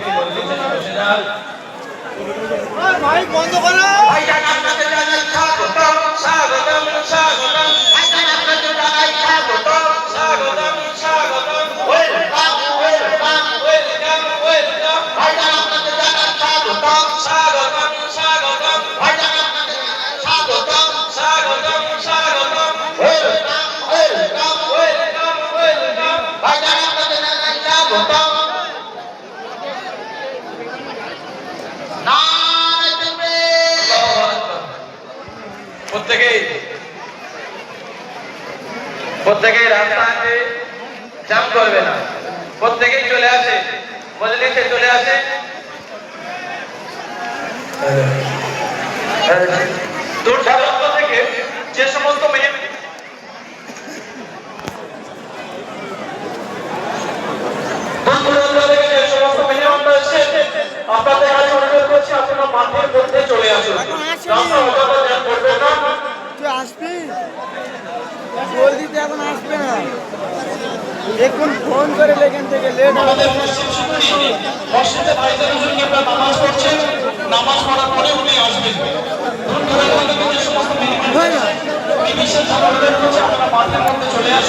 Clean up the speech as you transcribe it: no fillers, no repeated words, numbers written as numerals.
প্রত্যেকে বসে যান। মাইক বন্ধ করো। ভাইজান আপনাদের জানাই স্বাগতম স্বাগতম স্বাগতম। ভাইজান আপনাদের জানাই স্বাগতম স্বাগতম স্বাগতম। Welcome welcome welcome welcome. ভাইজান আপনাদের জানাই স্বাগতম স্বাগতম স্বাগতম। ভাইজান আপনাদের জানাই স্বাগতম স্বাগতম স্বাগতম। Welcome welcome welcome welcome. ভাইজান আপনাদের জানাই স্বাগতম। প্রত্যেকেই রাস্তাতে জাম করবে না, প্রত্যেকেই চলে আসে, মজলিসে চলে আসে। দূর দূরান্ত থেকে যে সমস্ত মেয়ে আপনাদের কাছে অনুরোধ করছি, আপনারা মাঠের মধ্যে চলে আসুন। রাস্তা অযথা জ্যাম করবেন না। তুই আসবি জলদি তো এখন আসবে না, এখন ফোন করে এখান থেকে লেট আমাদের মসজিদ সুন্নি মসজিদে ভাইজান হুজুর কিংবা নামাজ পড়ছেন, নামাজ পড়ার পরে উনি আসবেন। দূর দূরান্ত থেকে যে সমস্ত মেহমান হয় না। এই বিশেষ অনুরোধ করছি আপনারা মাঠের মধ্যে চলে আসুন।